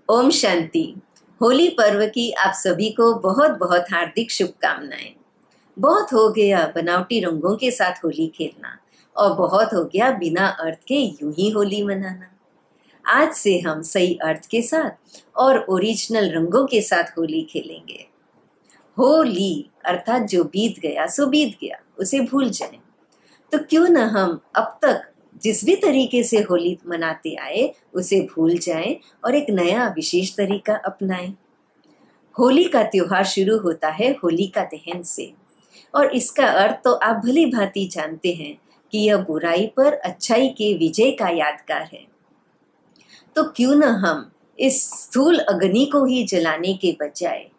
ओम शांति। होली पर्व की आप सभी को बहुत बहुत हार्दिक शुभकामनाएं। बहुत हो गया बनावटी रंगों के साथ होली खेलना और बहुत हो गया बिना अर्थ के यूं ही होली मनाना। आज से हम सही अर्थ के साथ और ओरिजिनल रंगों के साथ होली खेलेंगे। होली अर्थात जो बीत गया सो बीत गया, उसे भूल जाएं। तो क्यों न हम अब तक जिस भी तरीके से होली मनाते आए उसे भूल जाएं और एक नया विशेष तरीका अपनाएं। होली का त्योहार शुरू होता है होलिका दहन से और इसका अर्थ तो आप भली भांति जानते हैं कि यह बुराई पर अच्छाई के विजय का यादगार है। तो क्यों न हम इस स्थूल अग्नि को ही जलाने के बजाय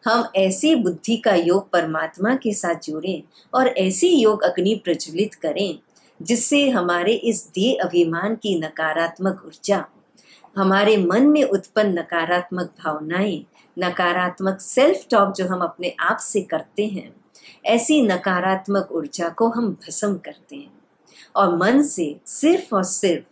हम ऐसी बुद्धि का योग परमात्मा के साथ जोड़ें और ऐसी योग अग्नि प्रज्वलित करें जिससे हमारे इस देह अभिमान की नकारात्मक ऊर्जा, हमारे मन में उत्पन्न नकारात्मक भावनाएं, नकारात्मक सेल्फ टॉक जो हम अपने आप से करते हैं, ऐसी नकारात्मक ऊर्जा को हम भस्म करते हैं और मन से सिर्फ और सिर्फ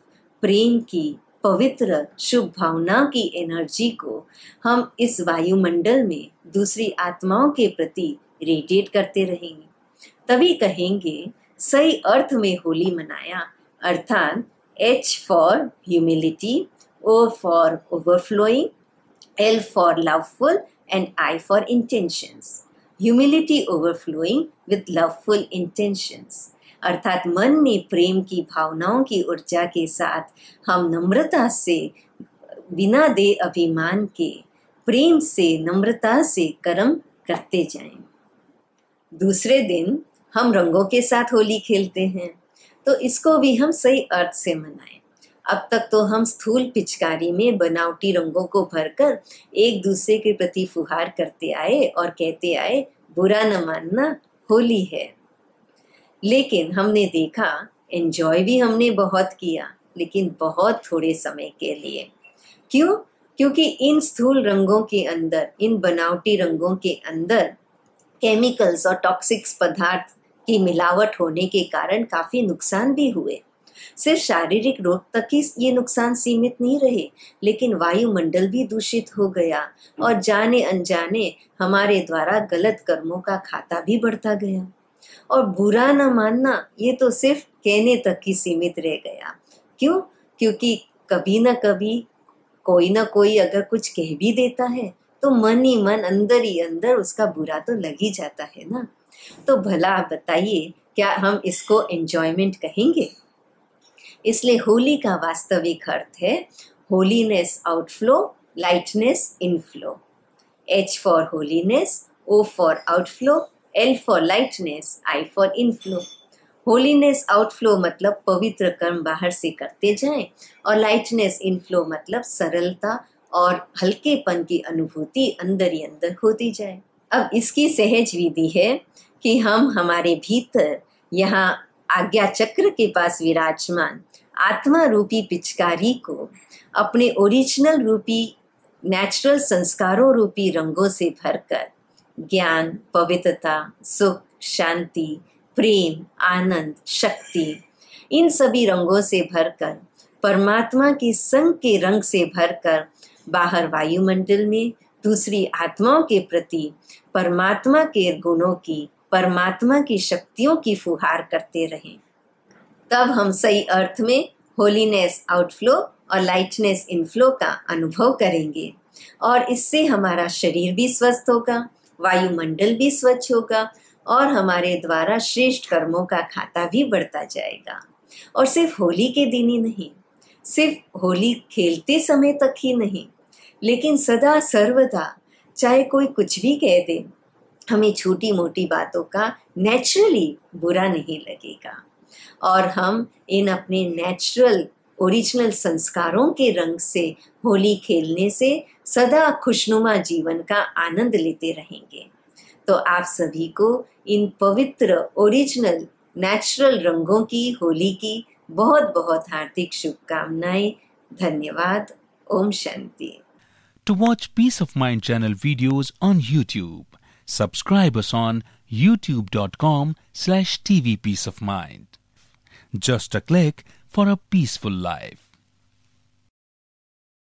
प्रेम की पवित्र शुभ भावना की एनर्जी को हम इस वायुमंडल में दूसरी आत्माओं के प्रति रेडिएट करते रहेंगे। तभी कहेंगे सही अर्थ में होली मनाया, अर्थात H for humility, O for overflowing, L for loveful and I for intentions. Humility overflowing with loveful intentions, अर्थात मन में प्रेम की भावनाओं की ऊर्जा के साथ हम नम्रता से, बिना दे अभिमान के, प्रेम से नम्रता से कर्म करते जाएं। दूसरे दिन हम रंगों के साथ होली खेलते हैं, तो इसको भी हम सही अर्थ से मनाएं। अब तक तो हम स्थूल पिचकारी में बनावटी रंगों को भरकर एक दूसरे के प्रति फुहार करते आए और कहते आए बुरा न मानना होली है। लेकिन हमने देखा एंजॉय भी हमने बहुत किया, लेकिन बहुत थोड़े समय के लिए। क्यों? क्योंकि इन स्थूल रंगों के अंदर, इन बनावटी रंगों के अंदर केमिकल्स और टॉक्सिक्स पदार्थ की मिलावट होने के कारण काफी नुकसान भी हुए। सिर्फ शारीरिक रोग तक ही ये नुकसान सीमित नहीं रहे, लेकिन वायुमंडल भी दूषित हो गया और जाने अनजाने हमारे द्वारा गलत कर्मों का खाता भी बढ़ता गया। और बुरा न मानना ये तो सिर्फ कहने तक ही सीमित रह गया। क्यों? क्योंकि कभी न कभी कोई ना कोई अगर कुछ कह भी देता है तो मन ही मन, अंदर ही अंदर उसका बुरा तो लग ही जाता है ना। तो भला आप बताइए, क्या हम इसको एंजॉयमेंट कहेंगे? इसलिए होली का वास्तविक अर्थ है holiness outflow, lightness inflow. H for holiness, O for outflow, L for lightness, I for inflow. Holiness outflow मतलब पवित्र कर्म बाहर से करते जाएं और लाइटनेस इनफ्लो मतलब सरलता और हल्केपन की अनुभूति अंदर ही अंदर होती जाए। अब इसकी सहज विधि है कि हम हमारे भीतर यहाँ आज्ञा चक्र के पास विराजमान आत्मा रूपी पिचकारी को अपने ओरिजिनल रूपी नेचुरल संस्कारों रूपी रंगों से भरकर ज्ञान, पवित्रता, सुख, शांति, प्रेम, आनंद, शक्ति, इन सभी रंगों से भरकर, परमात्मा की संग के रंग से भरकर बाहर वायुमंडल में दूसरी आत्माओं के प्रति परमात्मा के गुणों की, परमात्मा की शक्तियों की फुहार करते रहें। तब हम सही अर्थ में होलीनेस आउटफ्लो और लाइटनेस इनफ्लो का अनुभव करेंगे और इससे हमारा शरीर भी स्वस्थ होगा, वायुमंडल भी स्वच्छ होगा और हमारे द्वारा श्रेष्ठ कर्मों का खाता भी बढ़ता जाएगा। और सिर्फ होली के दिन ही नहीं, सिर्फ होली खेलते समय तक ही नहीं, लेकिन सदा सर्वदा चाहे कोई कुछ भी कह दे, हमें छोटी मोटी बातों का नेचुरली बुरा नहीं लगेगा और हम इन अपने नेचुरल ओरिजिनल संस्कारों के रंग से होली खेलने से सदा खुशनुमा जीवन का आनंद लेते रहेंगे। तो आप सभी को इन पवित्र ओरिजिनल नेचुरल रंगों की होली की बहुत बहुत हार्दिक शुभकामनाएं। धन्यवाद। Om Shanti. To watch Peace of Mind channel videos on YouTube, subscribe us on youtube.com/tvpeaceofmind. Just a click for a peaceful life.